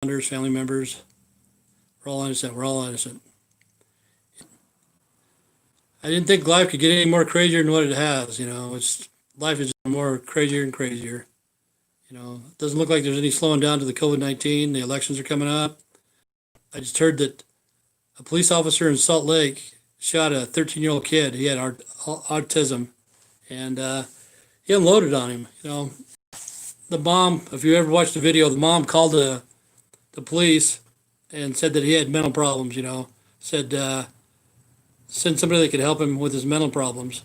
responders, family members. We're all innocent. We're all innocent. I didn't think life could get any more crazier than what it has. It's life is more crazier and crazier. It doesn't look like there's any slowing down to the COVID-19. The elections are coming up. I just heard that a police officer in Salt Lake shot a 13-year-old kid. He had autism, and he unloaded on him. The mom, if you ever watched the video, the mom called the police and said that he had mental problems. Said send somebody that could help him with his mental problems,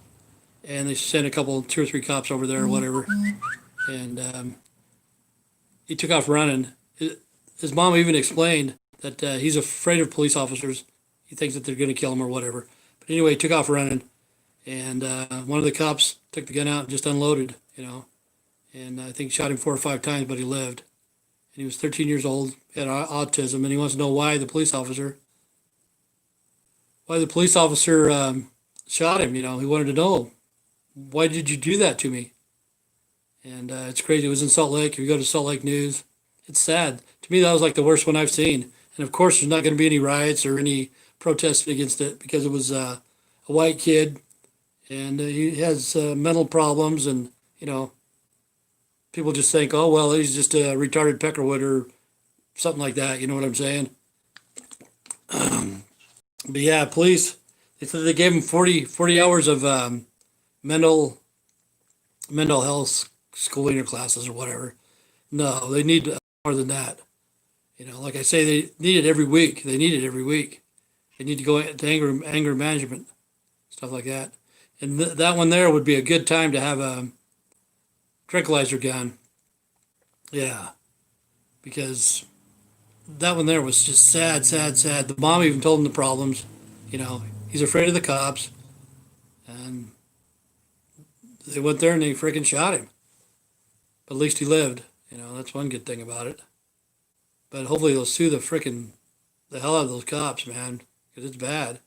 and they sent a couple, 2 or 3 cops over there or whatever, and he took off running. His mom even explained that he's afraid of police officers. He thinks that they're going to kill him or whatever. But anyway, he took off running, and one of the cops took the gun out and just unloaded. And I think shot him 4 or 5 times, but he lived. And he was 13 years old, had autism, and he wants to know why the police officer shot him. He wanted to know, why did you do that to me? And it's crazy. It was in Salt Lake. If you go to Salt Lake News, it's sad. To me, that was like the worst one I've seen. And of course, there's not going to be any riots or any protests against it because it was a white kid, and he has mental problems, and people just think, oh well, he's just a retarded peckerwood or something like that. You know what I'm saying? But yeah, police. They said they gave him 40 hours of mental health schooling or classes or whatever. No, they need more than that. Like I say, they need it every week. They need it every week. They need to go to anger management, stuff like that. And that one there would be a good time to have a tranquilizer gun. Yeah, because that one there was just sad, sad, sad. The mom even told him the problems. He's afraid of the cops, and they went there and they freaking shot him. But at least he lived. That's one good thing about it. But hopefully they'll sue the hell out of those cops, man, because it's bad.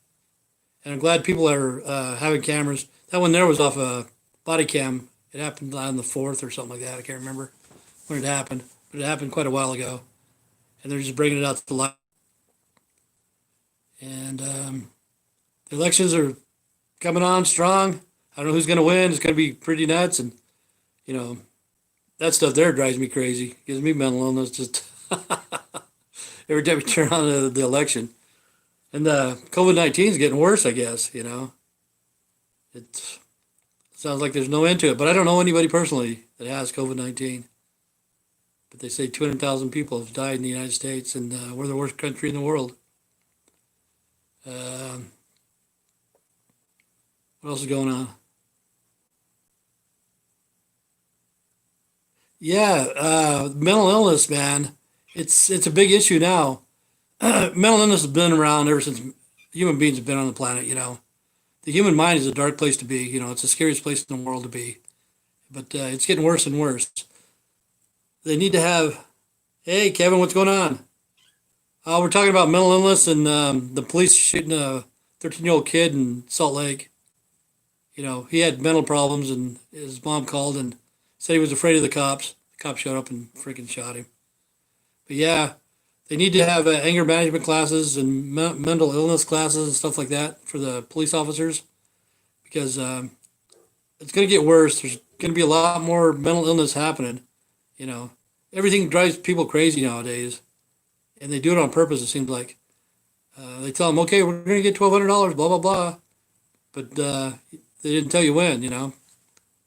And I'm glad people are having cameras. That one there was off a body cam. It happened on the 4th or something like that. I can't remember when it happened, but it happened quite a while ago. And they're just bringing it out to light. And the elections are coming on strong. I don't know who's going to win. It's going to be pretty nuts. And, that stuff there drives me crazy. Gives me mental illness just every time we turn on the election. And the COVID-19 is getting worse, I guess. It sounds like there's no end to it. But I don't know anybody personally that has COVID-19. But they say 200,000 people have died in the United States, and we're the worst country in the world. What else is going on? Yeah, mental illness, man. It's a big issue now. Mental illness has been around ever since human beings have been on the planet. The human mind is a dark place to be. It's the scariest place in the world to be. But it's getting worse and worse. They need to have. Hey, Kevin, what's going on? We're talking about mental illness and the police shooting a 13-year-old kid in Salt Lake. He had mental problems, and his mom called and said he was afraid of the cops. The cops showed up and freaking shot him. But yeah, they need to have anger management classes and mental illness classes and stuff like that for the police officers, because it's going to get worse. There's going to be a lot more mental illness happening. Everything drives people crazy nowadays, and they do it on purpose. It seems like they tell them, okay, we're going to get $1,200, blah blah blah, but they didn't tell you when.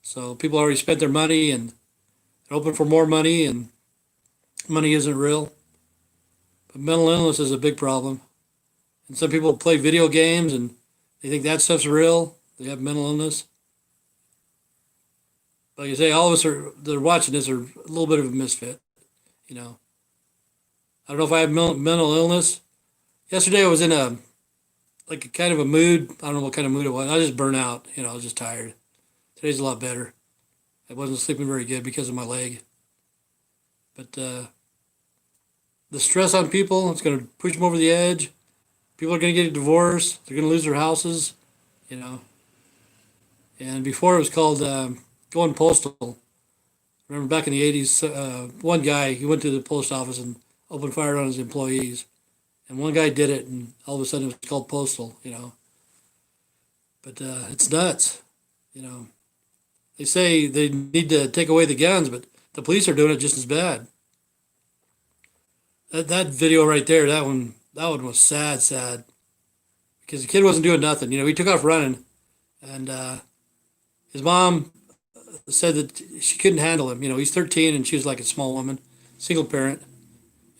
So people already spent their money and they're hoping for more money, and money isn't real. But mental illness is a big problem, and some people play video games and they think that stuff's real. They have mental illness. Like I say, all of us that are watching this are a little bit of a misfit. I don't know if I have mental illness. Yesterday I was in a kind of a mood. I don't know what kind of mood it was. I was just burnt out. I was just tired. Today's a lot better. I wasn't sleeping very good because of my leg. But the stress on people, it's going to push them over the edge. People are going to get a divorce. They're going to lose their houses. And before it was called going postal. Remember back in the 80s, one guy, he went to the post office and opened fire on his employees. And one guy did it, and all of a sudden it was called postal. But it's nuts. You know, they say they need to take away the guns, but the police are doing it just as bad. That video right there, that one was sad, sad, because the kid wasn't doing nothing. He took off running, and his mom said that she couldn't handle him. He's 13, and she was like a small woman, single parent,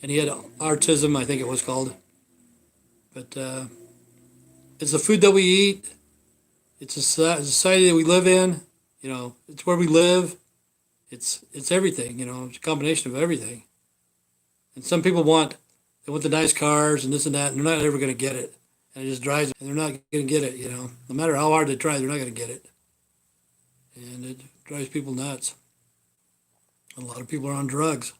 and he had autism, I think it was called. But it's the food that we eat. It's a society that we live in. It's where we live. It's everything. It's a combination of everything. And some people want the nice cars and this and that, and they're not ever going to get it. And it just drives them, and they're not going to get it. No matter how hard they try, they're not going to get it. And it drives people nuts. And a lot of people are on drugs.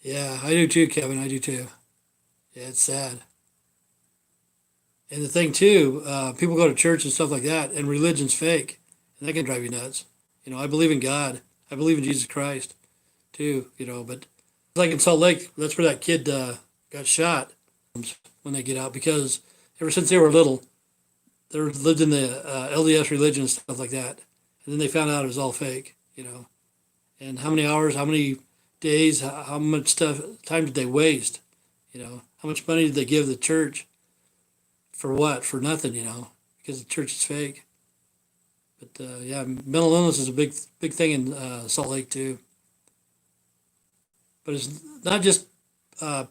Yeah, I do too, Kevin. I do too. Yeah, it's sad. And the thing too, people go to church and stuff like that, and religion's fake, and that can drive you nuts. I believe in God. I believe in Jesus Christ, too. But like in Salt Lake, that's where that kid got shot when they get out, because ever since they were little, they lived in the LDS religion and stuff like that, and then they found out it was all fake. And how many hours, how many days, how much time did they waste? How much money did they give the church? For what? For nothing, because the church is fake. But yeah, mental illness is a big thing in Salt Lake too. But it's not just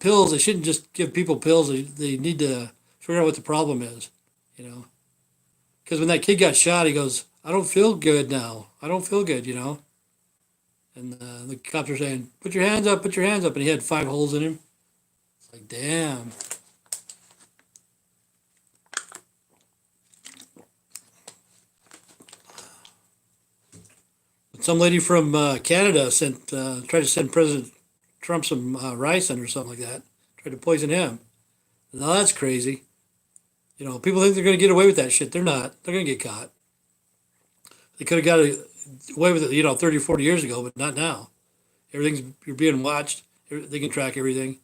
pills. They shouldn't just give people pills. They need to figure out what the problem is, Because when that kid got shot, he goes, "I don't feel good now. I don't feel good." And the cops are saying, "Put your hands up, put your hands up," and he had 5 holes in him. It's like, damn. Some lady from Canada tried to send President Trump some ricin or something like that. Tried to poison him. Now that's crazy. People think they're going to get away with that shit. They're not. They're going to get caught. They could have got away with it, 30 or 40 years ago, but not now. You're being watched. They can track everything.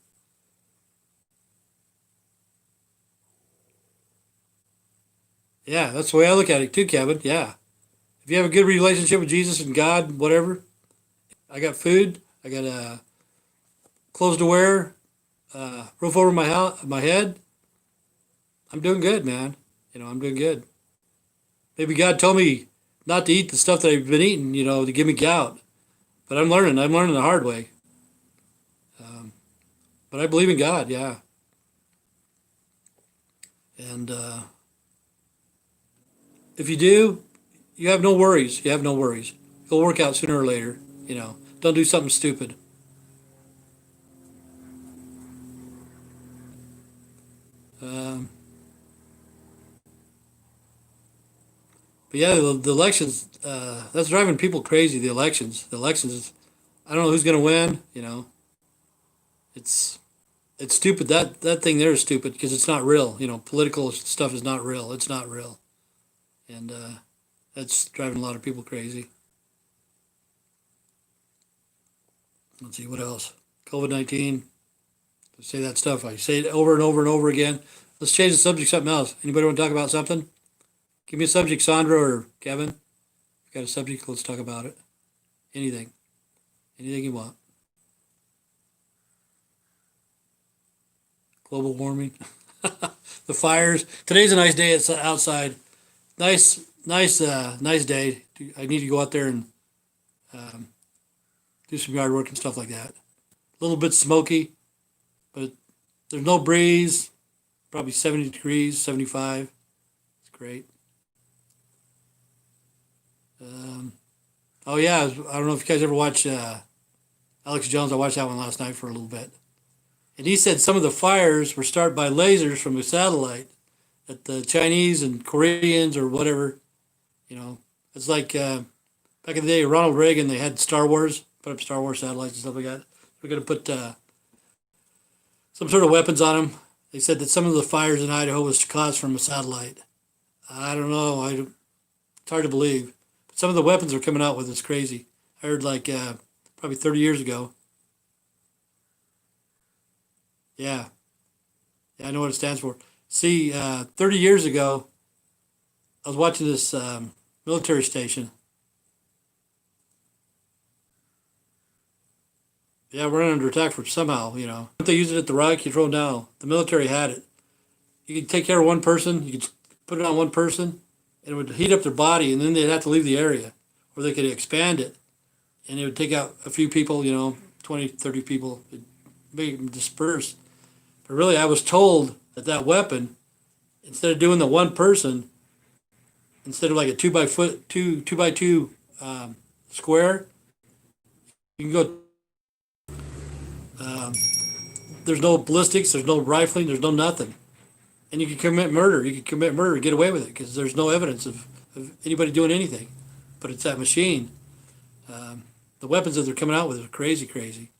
Yeah, that's the way I look at it too, Kevin. Yeah. If you have a good relationship with Jesus and God, whatever, I got food, I got clothes to wear, roof over my head. I'm doing good, man. I'm doing good. Maybe God told me not to eat the stuff that I've been eating, to give me gout. But I'm learning. I'm learning the hard way. Um, but I believe in God, yeah. And if you do, you have no worries. You have no worries. It'll work out sooner or later. Don't do something stupid. Um, but yeah, the elections, that's driving people crazy. The elections. I don't know who's going to win. It's it's stupid. That thing there is stupid because it's not real. Political stuff is not real. It's not real, and that's driving a lot of people crazy. Let's see what else. COVID-19. Say that stuff. I say it over and over and over again. Let's change the subject. Something else. Anybody want to talk about something? Give me a subject, Sandra or Kevin. If you got a subject, let's talk about it. Anything. Anything you want. Global warming. The fires. Today's a nice day. It's outside. Nice day. I need to go out there and um, do some yard work and stuff like that. A little bit smoky, but there's no breeze. Probably 70 degrees, 75. It's great. Oh yeah, I don't know if you guys ever watch Alex Jones. I watched that one last night for a little bit, and he said some of the fires were started by lasers from a satellite that the Chinese and Koreans or whatever, it's like back in the day, Ronald Reagan. They had Star Wars, put up Star Wars satellites and stuff like that. We're gonna put some sort of weapons on them. They said that some of the fires in Idaho was caused from a satellite. I don't know. It's hard to believe. But some of the weapons are coming out with. It's crazy. I heard like probably 30 years ago. Yeah, yeah, I know what it stands for. See, 30 years ago, I was watching this military station. Yeah, we're under attack for somehow, you know. If they use it at the Rock, you throw it down. The military had it. You could take care of one person, you could put it on one person, and it would heat up their body, and then they'd have to leave the area. Or they could expand it, and it would take out a few people, you know, 20, 30 people, it'd make them disperse. But really, I was told that that weapon, instead of doing the one person, instead of like a two by two square, you can go. Um, there's no ballistics, there's no rifling, there's no nothing, and you can commit murder. You can commit murder, get away with it because there's no evidence of anybody doing anything. But it's that machine. Um, the weapons that they're coming out with are crazy, crazy.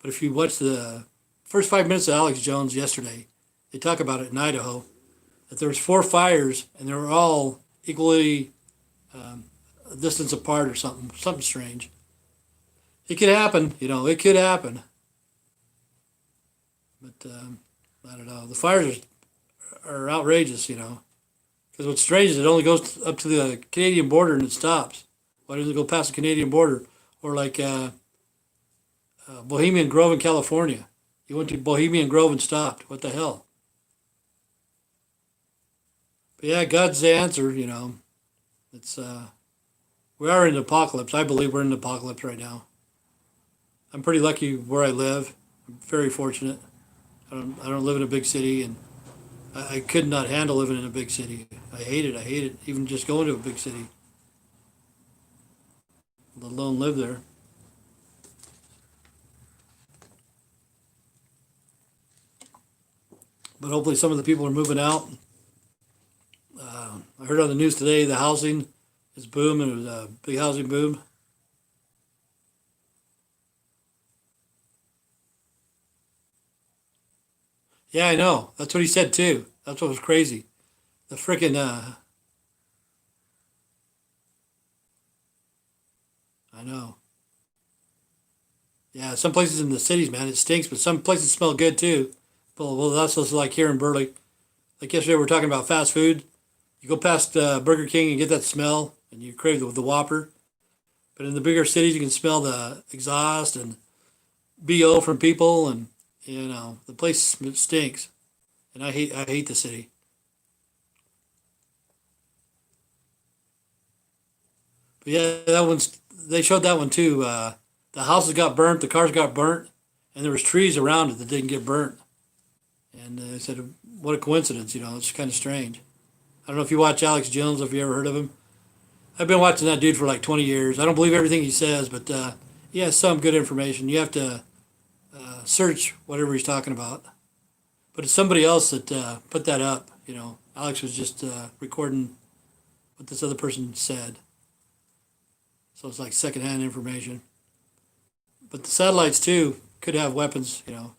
But if you watch the first 5 minutes of Alex Jones yesterday, they talk about it in Idaho that there was 4 fires and they were all equally um, a distance apart or something strange. It could happen, you know, it could happen. But I don't know. The fires are outrageous, you know. Because what's strange is it only goes up to the Canadian border and it stops. Why doesn't it go past the Canadian border? Or like Bohemian Grove in California. You went to Bohemian Grove and stopped. What the hell? But yeah, God's the answer, you know. It's we are in an apocalypse. I believe we're in an apocalypse right now. I'm pretty lucky where I live. I'm very fortunate. I don't live in a big city, and I could not handle living in a big city. I hate it. I hate it. Even just going to a big city, let alone live there. But hopefully, some of the people are moving out. I heard on the news today the housing is booming. It was a big housing boom. Yeah, I know. That's what he said too. That's what was crazy. The freaking I know. Yeah, some places in the cities, man, it stinks, but some places smell good too. Well, that's just like here in Burley. Like yesterday, we were talking about fast food. You go past Burger King and get that smell, and you crave the Whopper. But in the bigger cities, you can smell the exhaust and BO from people, and you know the place stinks. And I hate the city. But yeah, that one's they showed that one too. The houses got burnt, the cars got burnt, and there was trees around it that didn't get burnt. And they said, "What a coincidence!" You know, it's kind of strange. I don't know if you watch Alex Jones, if you ever heard of him. I've been watching that dude for like 20 years. I don't believe everything he says, but he has some good information. You have to search whatever he's talking about. But it's somebody else that put that up. You know, Alex was just recording what this other person said, so it's like secondhand information. But the satellites too could have weapons. You know,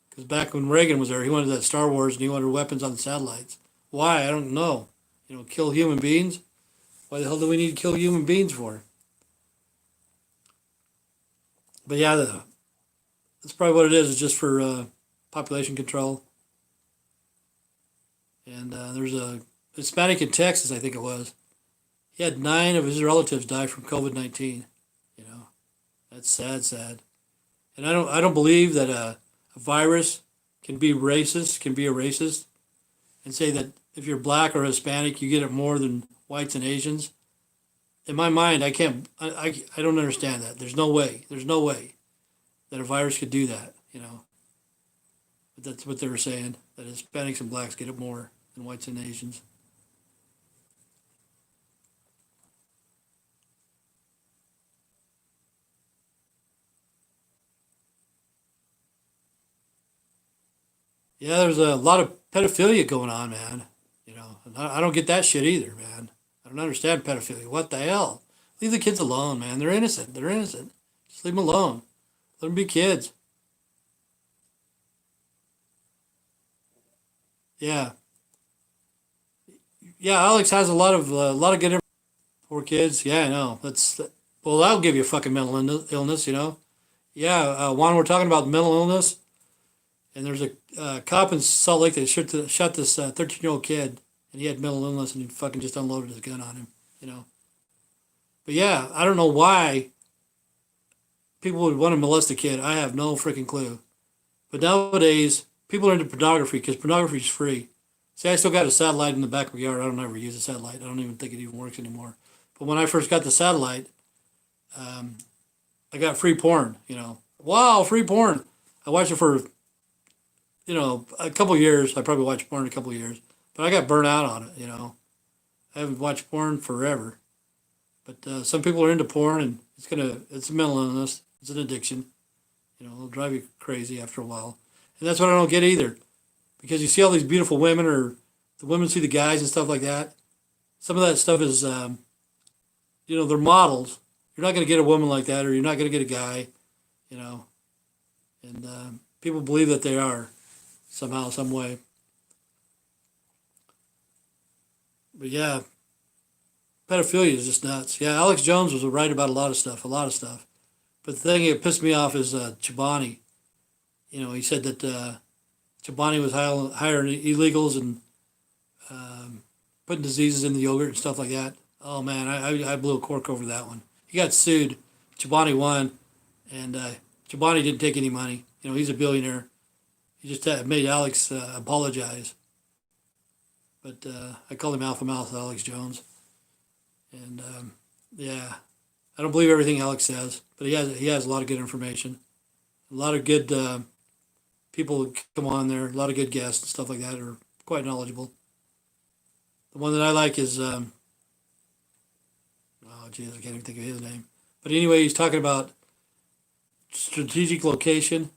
because back when Reagan was there, he wanted that Star Wars and he wanted weapons on the satellites. Why? I don't know. You know, kill human beings. Why the hell do we need to kill human beings for? But yeah, that's probably what it is. It's just for population control. And there's a Hispanic in Texas, I think it was. He had 9 of his relatives die from COVID-19. You know, that's sad, sad. And I don't believe that a virus can be racist, can be a racist, and say that if you're black or Hispanic, you get it more than whites and Asians. In my mind, I can't, I don't understand that. There's no way that a virus could do that, you know. But that's what they were saying, that Hispanics and blacks get it more than whites and Asians. Yeah, there's a lot of pedophilia going on, man. You know, and I don't get that shit either, man. I don't understand pedophilia. What the hell? Leave the kids alone, man. They're innocent. They're innocent. Just leave them alone. Let them be kids. Yeah, yeah. Alex has a lot of good. Poor kids. Yeah, I know. Well, that'll give you a fucking mental illness, Yeah, Juan, we're talking about mental illness, and there's a cop in Salt Lake that shot this 13-year-old kid, and he had mental illness, and he fucking just unloaded his gun on him, you know. But yeah, I don't know why people would want to molest a kid. I have no freaking clue. But nowadays, people are into pornography because pornography is free. See, I still got a satellite in the back of my yard. I don't ever use a satellite. I don't even think it even works anymore. But when I first got the satellite, um, I got free porn. Wow, free porn. I watched it for a couple of years. I probably watched porn a couple of years, but I got burnt out on it. I haven't watched porn forever. But some people are into porn, and it's a mental illness. It's an addiction. It'll drive you crazy after a while, and that's what I don't get either, because you see all these beautiful women, or the women see the guys and stuff like that. Some of that stuff is, they're models. You're not going to get a woman like that, or you're not going to get a guy, you know, and people believe that they are somehow, some way. But yeah, pedophilia is just nuts. Yeah, Alex Jones was right about a lot of stuff, a lot of stuff. But the thing that pissed me off is Chobani. He said that Chobani was hiring illegals and putting diseases in the yogurt and stuff like that. Oh man, I blew a cork over that one. He got sued. Chobani won, and Chobani didn't take any money. He's a billionaire. He just made Alex apologize. But I call him Alpha Mouth Alex Jones. And yeah, I don't believe everything Alex says, but he has a lot of good information. A lot of good people come on there. A lot of good guests and stuff like that are quite knowledgeable. The one that I like is oh geez, I can't even think of his name. But anyway, he's talking about strategic location,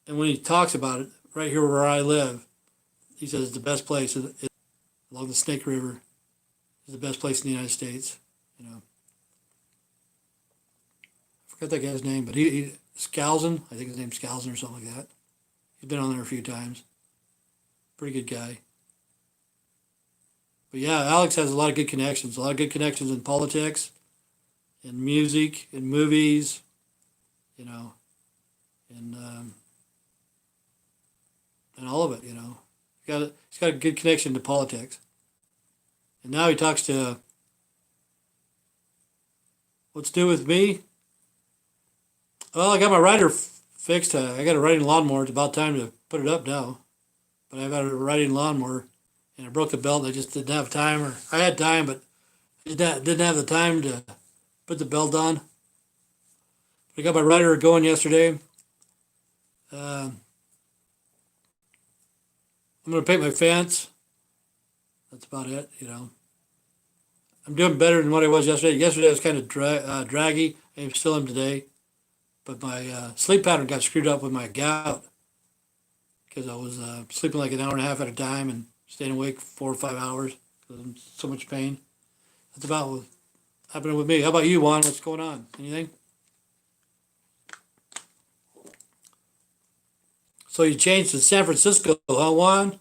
and when he talks about it, right here where I live, he says it's the best place along the Snake River. Is the best place in the United States. I forgot that guy's name, but he Skousen, I think his name's Skousen or something like that. He's been on there a few times. Pretty good guy. But yeah, Alex has a lot of good connections. A lot of good connections in politics, in music, in movies, and all of it. He's got a good connection to politics. And now he talks to what's new with me. Well, I got my rider fixed. I got a riding lawnmower. It's about time to put it up now. But I've got a riding lawnmower, and I broke the belt. I just didn't have time, or I had time, but I didn't have the time to put the belt on. I got my rider going yesterday. I'm going to paint my fence. That's about it, I'm doing better than what I was yesterday. Yesterday I was kind of draggy. I still am today. But my sleep pattern got screwed up with my gout because I was sleeping like an hour and a half at a time and staying awake 4 or 5 hours because I'm in so much pain. That's about what happened with me. How about you, Juan? What's going on? Anything? So you changed to San Francisco, huh, Juan? San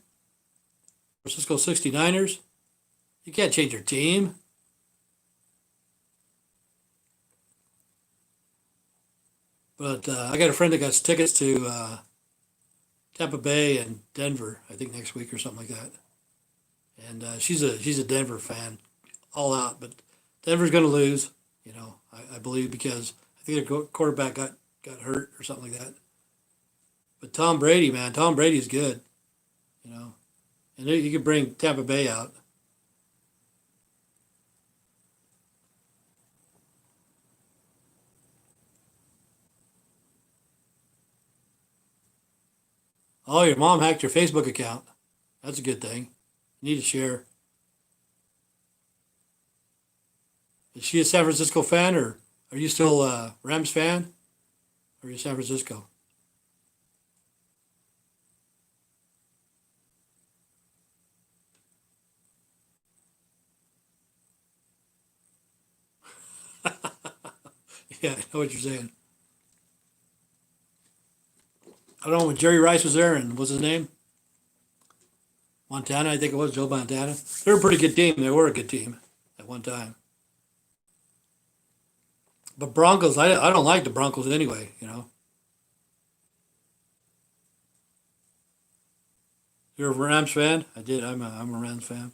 Francisco 69ers? You can't change your team. But I got a friend that got tickets to Tampa Bay and Denver, I think next week or something like that. And she's a Denver fan, all out. But Denver's going to lose, I believe, because I think their quarterback got hurt or something like that. But Tom Brady, man, Tom Brady's good, and you could bring Tampa Bay out. Oh, your mom hacked your Facebook account. That's a good thing. You need to share. Is she a San Francisco fan, or are you still a Rams fan? Or are you San Francisco? Yeah, I know what you're saying. I don't know when Jerry Rice was there, and what's his name? Montana, I think it was Joe Montana. They're a pretty good team. They were a good team at one time. But Broncos, I don't like the Broncos anyway. You know, you're a Rams fan. I did. I'm a Rams fan.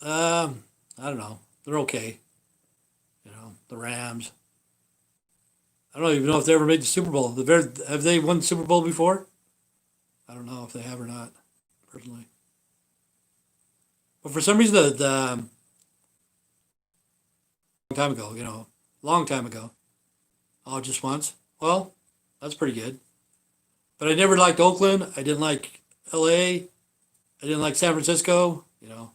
I don't know. They're okay. You know, the Rams. I don't even know if they ever made the Super Bowl. Have they won the Super Bowl before? I don't know if they have or not, personally. But for some reason, the long time ago, you know, long time ago. Oh, just once. Well, that's pretty good. But I never liked Oakland. I didn't like L.A. I didn't like San Francisco. You know,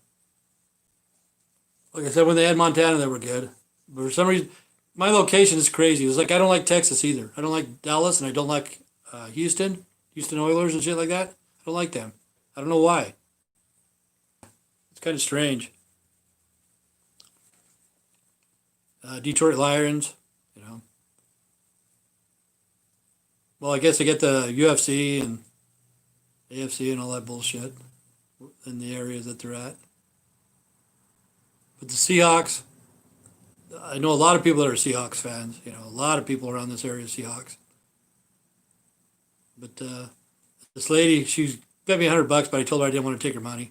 like I said, when they had Montana, they were good. But for some reason, my location is crazy. It's like I don't like Texas either. I don't like Dallas, and I don't like Houston Oilers and shit like that. I don't like them. I don't know why. It's kind of strange. Detroit Lions, you know. Well, I guess they get the UFC and AFC and all that bullshit in the areas that they're at. But the Seahawks, I know a lot of people that are Seahawks fans. You know, a lot of people around this area are Seahawks. But this lady, she bet me $100, but I told her I didn't want to take her money.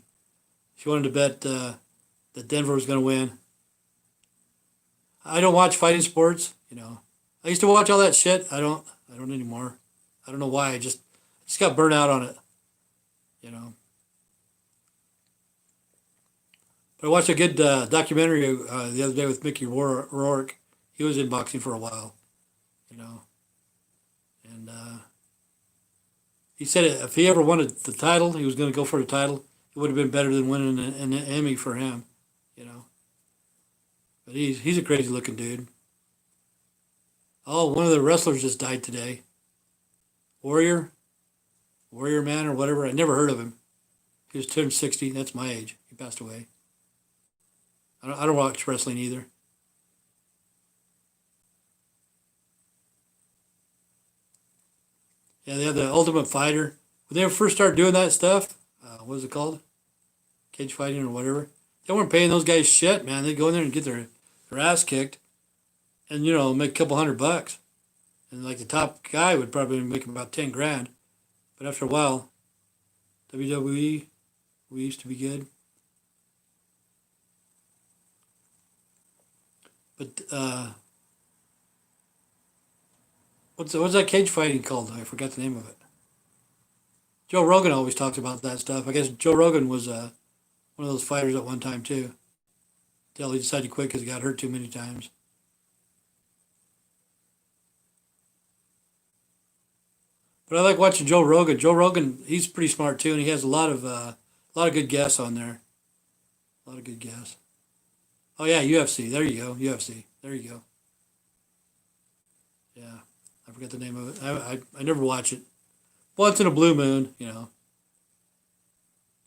She wanted to bet that Denver was going to win. I don't watch fighting sports. You know, I used to watch all that shit. I don't. I don't anymore. I don't know why. I just got burnt out on it. You know. But I watched a good documentary the other day with Mickey Rourke. He was in boxing for a while. You know, and he said if he ever wanted the title, he was going to go for the title. It would have been better than winning an Emmy for him. You know. But he's a crazy looking dude. Oh, one of the wrestlers just died today. Warrior, Warrior Man or whatever. I never heard of him. He was turned 60. That's my age. He passed away. I don't watch wrestling either. Yeah, they have the Ultimate Fighter. When they first started doing that stuff, what was it called? Cage fighting or whatever. They weren't paying those guys shit, man. They'd go in there and get their ass kicked and, you know, make a couple $100. And like the top guy would probably make about 10 grand. But after a while, WWE, we used to be good. But what's that cage fighting called? I forgot the name of it. Joe Rogan always talks about that stuff. I guess Joe Rogan was one of those fighters at one time too. Until he decided to quit because he got hurt too many times. But I like watching Joe Rogan. Joe Rogan, he's pretty smart too, and he has a lot of good guests on there. A lot of good guests. Oh yeah, UFC. There you go. UFC. There you go. Yeah, I forget the name of it. I never watch it. Once in a blue moon, you know.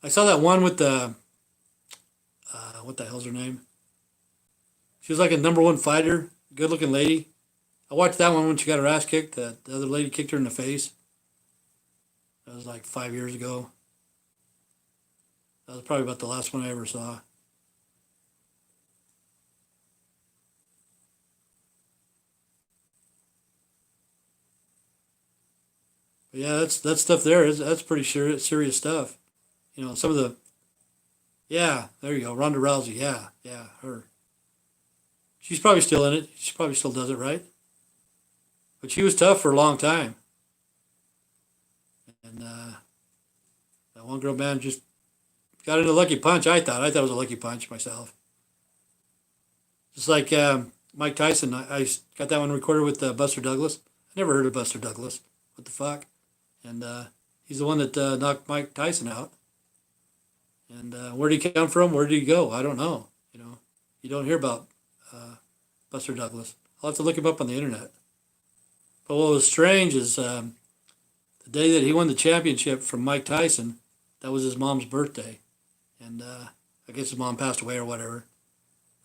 I saw that one with the what the hell's her name? She was like a number one fighter, good looking lady. I watched that one when she got her ass kicked. The other lady kicked her in the face. That was like 5 years ago. That was probably about the last one I ever saw. But yeah, that's that stuff there. That's pretty serious stuff. You know, some of the yeah, there you go, Ronda Rousey. Yeah, yeah, her. She's probably still in it. She probably still does it right. But she was tough for a long time. And that one girl man just got into a lucky punch. I thought it was a lucky punch myself. Just like Mike Tyson, I got that one recorded with Buster Douglas. I never heard of Buster Douglas. What the fuck? And he's the one that knocked Mike Tyson out. And where did he come from? Where did he go? I don't know. You know, you don't hear about uh, Buster Douglas. I'll have to look him up on the internet. But what was strange is the day that he won the championship from Mike Tyson, that was his mom's birthday. And I guess his mom passed away or whatever.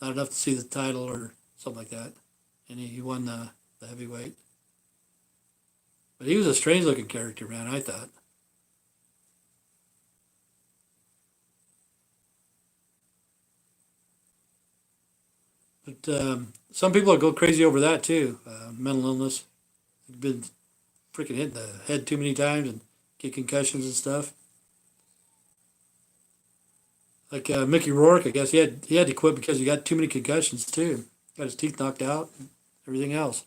Not enough to see the title or something like that. And he won the heavyweight. But he was a strange looking character, man, I thought. But some people go crazy over that too. Mental illness. They've been freaking hit in the head too many times and get concussions and stuff. Like Mickey Rourke, I guess he had to quit because he got too many concussions too. Got his teeth knocked out, and everything else.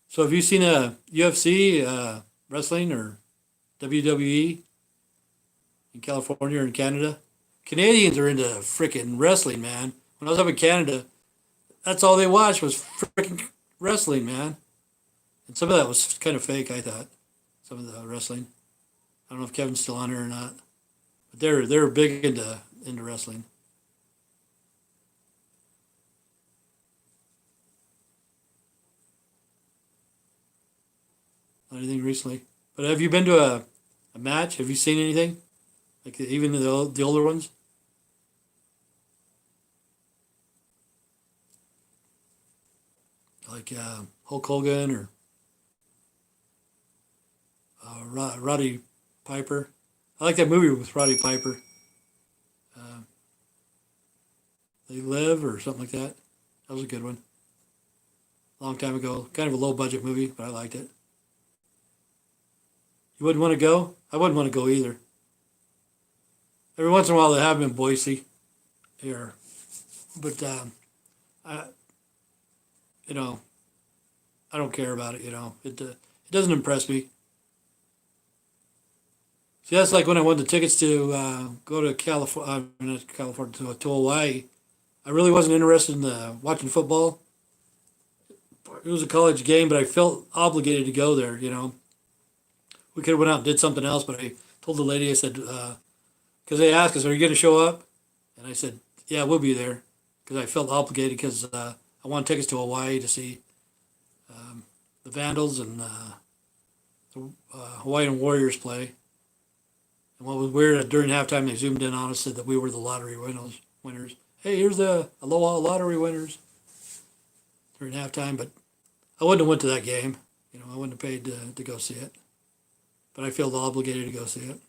So have you seen a UFC wrestling or WWE in California or in Canada? Canadians are into freaking wrestling, man. When I was up in Canada, that's all they watched was freaking wrestling, man. And some of that was kind of fake, I thought. Some of the wrestling. I don't know if Kevin's still on here or not, but they're big into wrestling. Not anything recently, but have you been to a match? Have you seen anything like even the older ones, like Hulk Hogan or Roddy Piper? I like that movie with Roddy Piper. Uh, they Live or something like that. That was a good one. Long time ago. Kind of a low budget movie, but I liked it. You wouldn't want to go? I wouldn't want to go either. Every once in a while they have them in Boise here, but I you know I don't care about it. It doesn't impress me. See, that's like when I won the tickets to go to California, not California, to Hawaii. I really wasn't interested in watching football. It was a college game, but I felt obligated to go there. We could have went out and did something else, but I told the lady, I said, because they asked us, "Are you going to show up?" And I said, "Yeah, we'll be there," because I felt obligated because I won tickets to Hawaii to see the Vandals and the Hawaiian Warriors play. And what was weird, during halftime, they zoomed in on us, said that we were the lottery winners. Hey, here's the Aloha lottery winners during halftime. But I wouldn't have went to that game. I wouldn't have paid to go see it. But I felt obligated to go see it.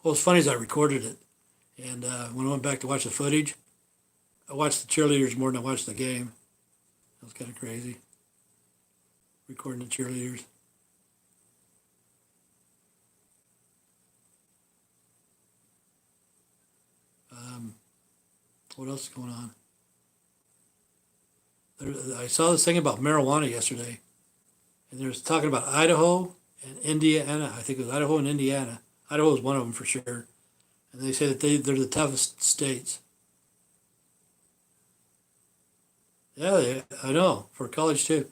What was funny is I recorded it. And when I went back to watch the footage, I watched the cheerleaders more than I watched the game. That was kind of crazy. Recording the cheerleaders. Um, what else is going on? I saw this thing about marijuana yesterday, and they was talking about Idaho and Indiana. I think it was Idaho and Indiana. Idaho is one of them for sure, and they say that they're the toughest states. Yeah, I know for college too,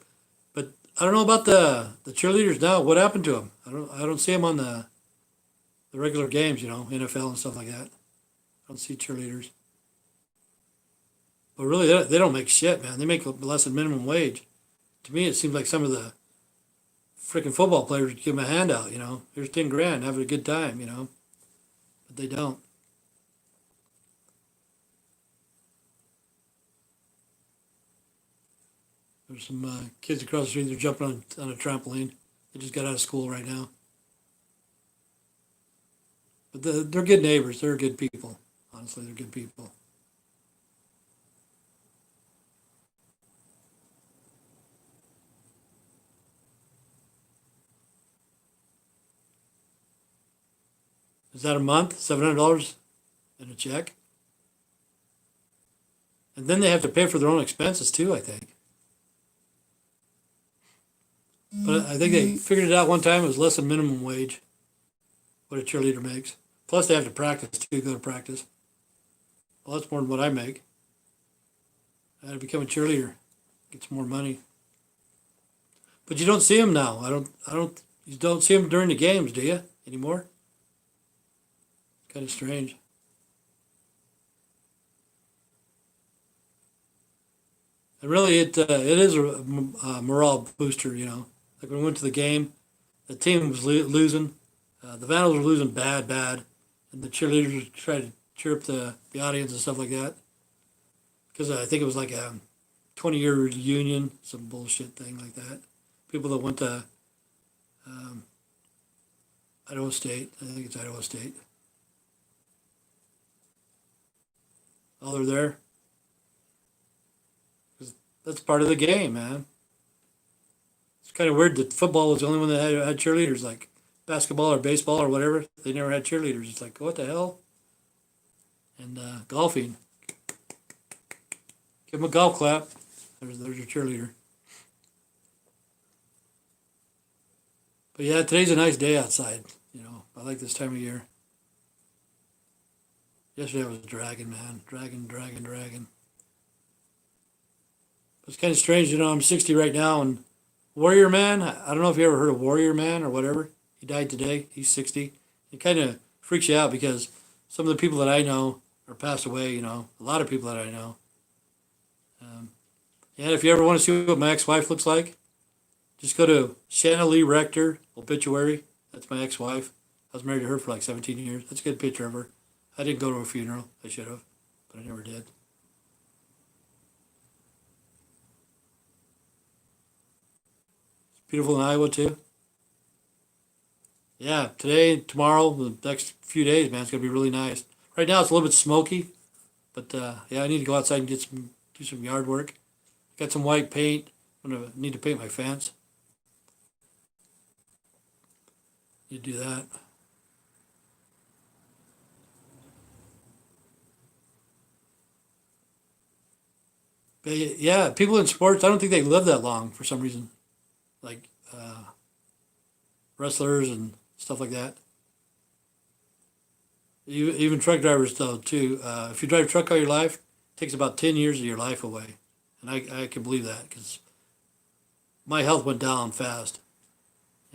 but I don't know about the cheerleaders now. What happened to them? I don't see them on the regular games. NFL and stuff like that. I don't see cheerleaders. But really, they don't make shit, man. They make less than minimum wage. To me, it seems like some of the freaking football players would give them a handout. Here's 10 grand, have a good time. But they don't. There's some kids across the street. They're jumping on a trampoline. They just got out of school right now. But they're good neighbors. They're good people. Honestly, they're good people. Is that a month? $700 in a check? And then they have to pay for their own expenses too, I think. But I think they figured it out one time. It was less than minimum wage, what a cheerleader makes. Plus, they have to practice too, go to practice. Well, that's more than what I make. I had to become a cheerleader, get some more money. But you don't see them now. You don't see them during the games, do you, anymore? Kind of strange. And really, it is a morale booster. Like when we went to the game, the team was losing. The Vandals were losing bad, bad, and the cheerleaders would try to cheer up the audience and stuff like that. Because I think it was like a 20-year reunion, some bullshit thing like that. People that went to Idaho State. I think it's Idaho State. Oh, they're there. 'Cause that's part of the game, man. It's kind of weird that football was the only one that had cheerleaders, like basketball or baseball or whatever. They never had cheerleaders. It's like, what the hell? And golfing. Give them a golf clap. There's your cheerleader. But yeah, today's a nice day outside. I like this time of year. Yesterday I was dragging, man. Dragging. It's kind of strange, I'm 60 right now, and Warrior Man, I don't know if you ever heard of Warrior Man or whatever. He died today. He's 60. It kind of freaks you out because some of the people that I know are passed away, a lot of people that I know. Um, and if you ever want to see what my ex-wife looks like, just go to Shanna Lee Rector, obituary. That's my ex-wife. I was married to her for like 17 years. That's a good picture of her. I didn't go to her funeral. I should have, but I never did. Beautiful in Iowa too. Yeah, today, tomorrow, the next few days, man, it's gonna be really nice. Right now, it's a little bit smoky, but yeah, I need to go outside and do some yard work. Got some white paint. I'm gonna need to paint my fence. You do that. But yeah, people in sports, I don't think they live that long for some reason. Like wrestlers and stuff like that. Even truck drivers though too. If you drive a truck all your life, it takes about 10 years of your life away, and I can believe that because my health went down fast.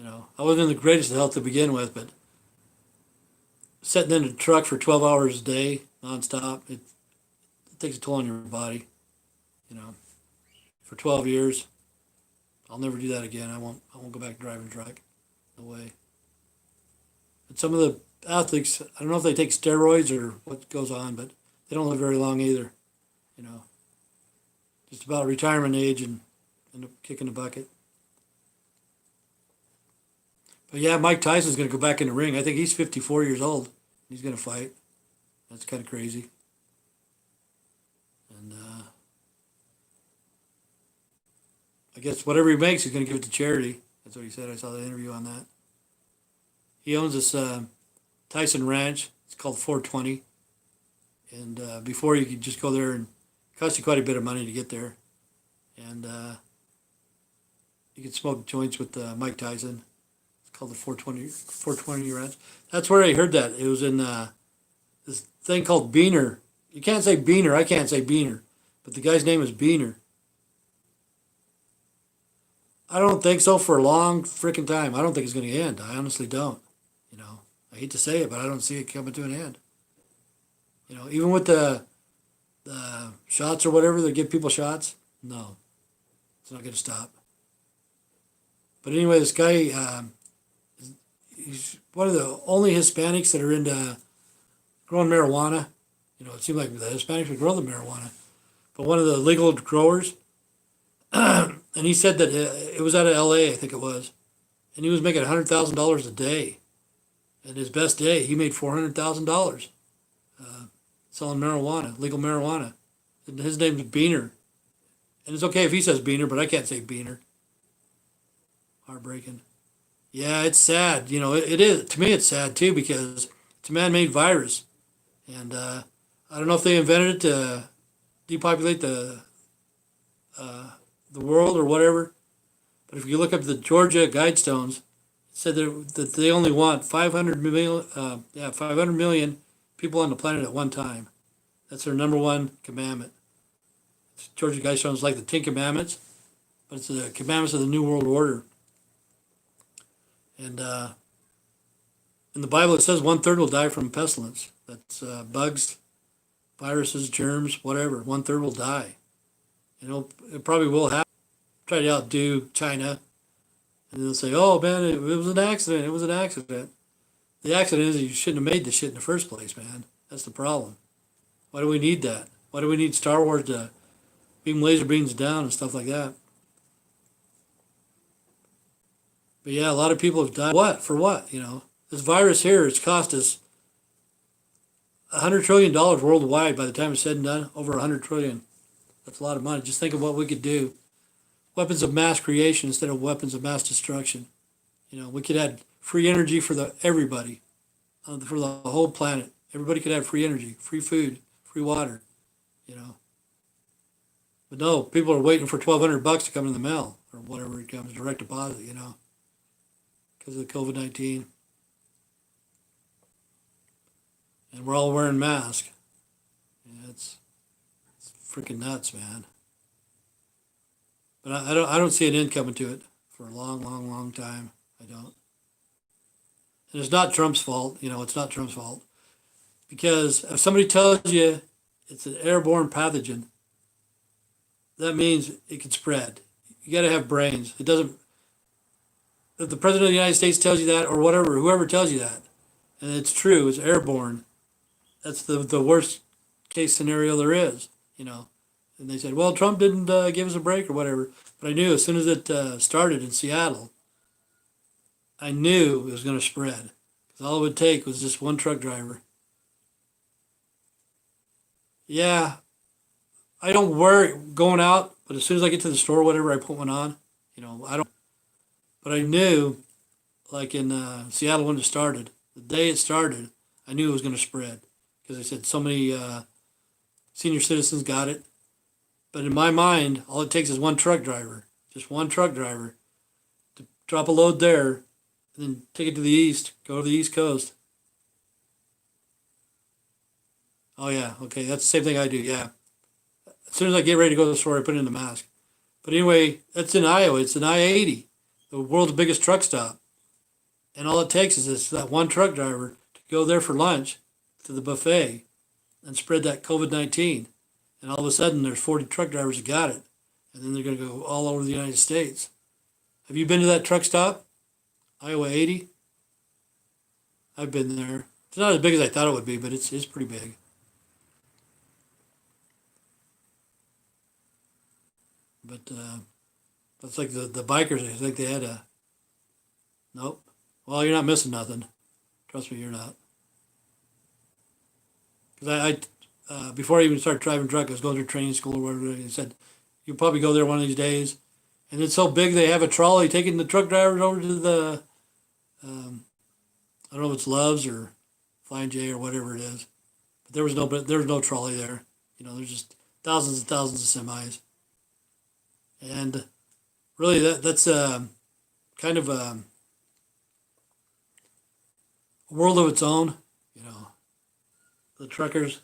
I wasn't in the greatest of health to begin with, but sitting in a truck for 12 hours a day nonstop, it takes a toll on your body. You know, for 12 years, I'll never do that again. I won't go back to driving a truck. No way. And some of the athletes, I don't know if they take steroids or what goes on, but they don't live very long either. You know, just about retirement age and end up kicking the bucket. But yeah, Mike Tyson's going to go back in the ring. I think he's 54 years old. He's going to fight. That's kind of crazy. And I guess whatever he makes, he's going to give it to charity. That's what he said. I saw the interview on that. He owns this Tyson Ranch. It's called 420. And before you could just go there, and it cost you quite a bit of money to get there. And you could smoke joints with Mike Tyson. It's called the 420 Ranch. That's where I heard that. It was in this thing called Beaner. You can't say Beaner. I can't say Beaner. But the guy's name is Beaner. I don't think so for a long freaking time. I don't think it's going to end. I honestly don't. You know, I hate to say it, but I don't see it coming to an end. You know, even with the shots or whatever, they give people shots. No, it's not going to stop. But anyway, this guy, he's one of the only Hispanics that are into growing marijuana. You know, it seemed like the Hispanics would grow the marijuana, but one of the legal growers, and he said that it was out of L.A., I think it was, and he was making $100,000 a day. And his best day, he made $400,000 selling marijuana, legal marijuana. And his name's Beaner. And it's okay if he says Beaner, but I can't say Beaner. Heartbreaking. Yeah, it's sad. You know, it is. To me, it's sad too because it's a man-made virus, and I don't know if they invented it to depopulate the world or whatever. But if you look up the Georgia Guidestones, it said that they only want 500 million, 500 million people on the planet at one time. That's their number one commandment. Georgia Guidestones is like the Ten Commandments, but it's the commandments of the New World Order. And in the Bible, it says 1/3 will die from pestilence. That's bugs, viruses, germs, whatever. 1/3 will die. You know, it probably will happen. Try to outdo China, and they'll say, "Oh man, it was an accident. It was an accident." The accident is you shouldn't have made the shit in the first place, man. That's the problem. Why do we need that? Why do we need Star Wars to beam laser beams down and stuff like that? But yeah, a lot of people have died. What? For what? You know, This virus here has cost us $100 trillion worldwide. By the time it's said and done, over 100 trillion. That's a lot of money. Just think of what we could do. Weapons of mass creation instead of weapons of mass destruction. We could have free energy for everybody, for the whole planet. Everybody could have free energy, free food, free water. You know, but no, people are waiting for $1,200 to come in the mail or whatever it comes, direct deposit. Because of the COVID-19, and we're all wearing masks. It's freaking nuts, man. But I don't see an end coming to it for a long, long, long time. I don't. And it's not Trump's fault. It's not Trump's fault. Because if somebody tells you it's an airborne pathogen, that means it can spread. You got to have brains. It doesn't. If the president of the United States tells you that, or whatever, whoever tells you that, and it's true, it's airborne, that's the worst case scenario there is. And they said, well, Trump didn't give us a break or whatever. But I knew as soon as it started in Seattle, I knew it was going to spread. Because all it would take was just one truck driver. Yeah, I don't wear it going out, but as soon as I get to the store or whatever, I put one on. I don't. But I knew, like in Seattle when it started, the day it started, I knew it was going to spread. Because they said so many senior citizens got it. But in my mind, all it takes is one truck driver, just one truck driver, to drop a load there, and then take it to the east, go to the East Coast. Oh yeah, okay, that's the same thing I do, yeah. As soon as I get ready to go to the store, I put in the mask. But anyway, that's in Iowa. It's an I-80, the world's biggest truck stop. And all it takes is that one truck driver to go there for lunch to the buffet and spread that COVID-19. And all of a sudden, there's 40 truck drivers that got it. And then they're going to go all over the United States. Have you been to that truck stop? Iowa 80? I've been there. It's not as big as I thought it would be, but it's pretty big. But that's like the bikers. I think they had a... Nope. Well, you're not missing nothing. Trust me, you're not. Because before I even started driving truck, I was going through training school or whatever. They said, you'll probably go there one of these days. And it's so big, they have a trolley taking the truck drivers over to the, I don't know if it's Love's or Flying J or whatever it is. But there was no trolley there. There's just thousands and thousands of semis. And really, that's kind of a world of its own. The truckers,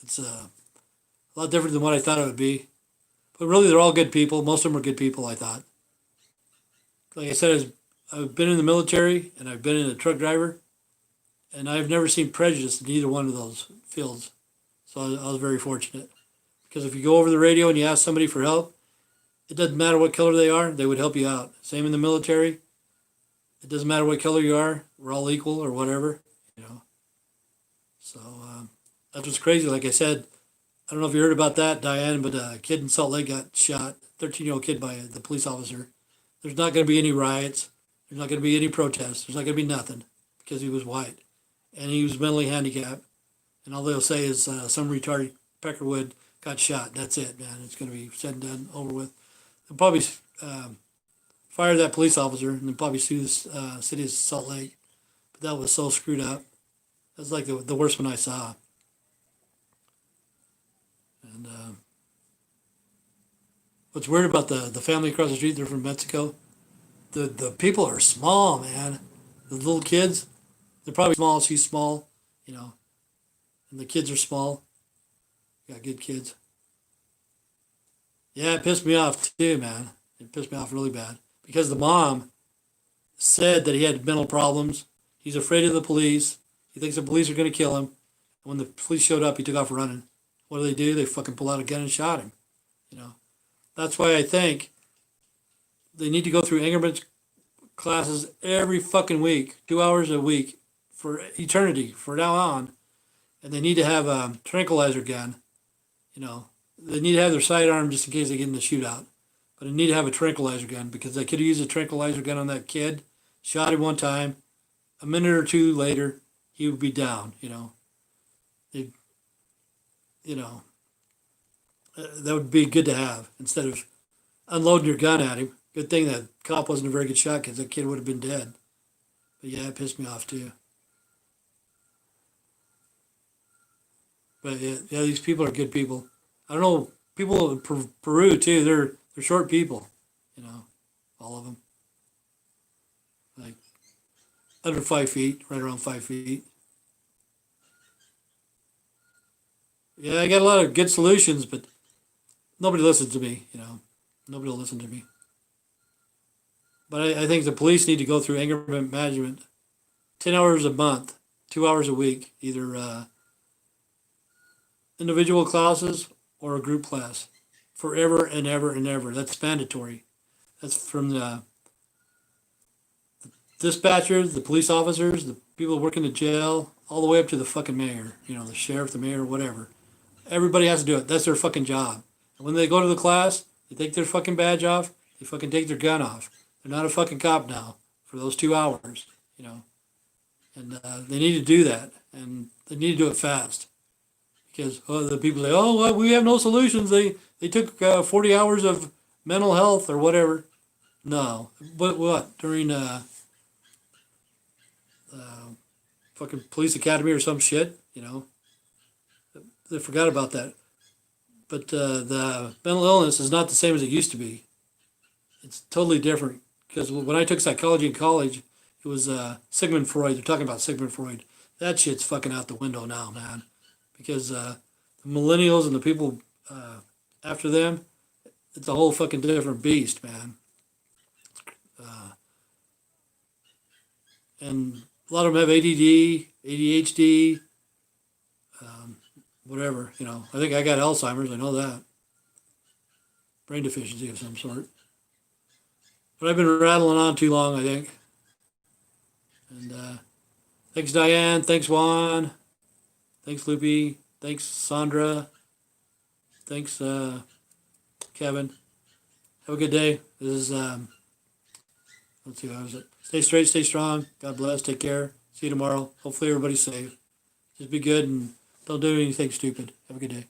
it's a lot different than what I thought it would be. But really, they're all good people. Most of them are good people, I thought. Like I said, I've been in the military and I've been a truck driver, and I've never seen prejudice in either one of those fields. So I was very fortunate. Because if you go over the radio and you ask somebody for help, it doesn't matter what color they are, they would help you out. Same in the military. It doesn't matter what color you are, we're all equal or whatever. So that's what's crazy. Like I said, I don't know if you heard about that, Diane, but a kid in Salt Lake got shot, 13-year-old kid by the police officer. There's not going to be any riots. There's not going to be any protests. There's not going to be nothing because he was white and he was mentally handicapped. And all they'll say is some retarded Peckerwood got shot. That's it, man. It's going to be said and done, over with. They'll probably fire that police officer and then probably sue the city of Salt Lake. But that was so screwed up. That's like the worst one I saw. And what's weird about the family across the street, they're from Mexico. The people are small, man. The little kids, they're probably small. She's small, and the kids are small. Got good kids. Yeah, it pissed me off too, man. It pissed me off really bad because the mom said that he had mental problems. He's afraid of the police. He thinks the police are going to kill him. And when the police showed up, he took off running. What do? They fucking pull out a gun and shot him. That's why I think they need to go through Ingerman's classes every fucking week, 2 hours a week for eternity, for now on. And they need to have a tranquilizer gun. They need to have their sidearm just in case they get in a shootout. But they need to have a tranquilizer gun because they could have used a tranquilizer gun on that kid, shot him one time, a minute or two later, he would be down. It, you know, that would be good to have instead of unloading your gun at him. Good thing that cop wasn't a very good shot because that kid would have been dead. But yeah, it pissed me off too. But yeah, yeah, these people are good people. I don't know people in Peru too. They're short people, you know, all of them like under 5 feet, right around 5 feet. Yeah, I got a lot of good solutions, but nobody listens to me. Nobody will listen to me. But I think the police need to go through anger management, 10 hours a month, 2 hours a week, either individual classes or a group class, forever and ever and ever. That's mandatory. That's from the dispatchers, the police officers, the people working the jail, all the way up to the fucking mayor. The sheriff, the mayor, whatever. Everybody has to do it. That's their fucking job. And when they go to the class, they take their fucking badge off. They fucking take their gun off. They're not a fucking cop now for those 2 hours. And they need to do that, and they need to do it fast because the people say, "Oh, well, we have no solutions." They took 40 hours of mental health or whatever. No, but what during fucking police academy or some shit? They forgot about that. But the mental illness is not the same as it used to be. It's totally different because when I took psychology in college, it was Sigmund Freud. They're talking about Sigmund Freud. That shit's fucking out the window now, man. Because the millennials and the people after them, it's a whole fucking different beast, man. Uh, and a lot of them have ADD, ADHD, um, whatever. I think I got Alzheimer's. I know that. Brain deficiency of some sort. But I've been rattling on too long, I think. And thanks, Diane. Thanks, Juan. Thanks, Loopy. Thanks, Sandra. Thanks, Kevin. Have a good day. This is, let's see, how was it? Stay straight, stay strong. God bless. Take care. See you tomorrow. Hopefully, everybody's safe. Just be good and don't do anything stupid. Have a good day.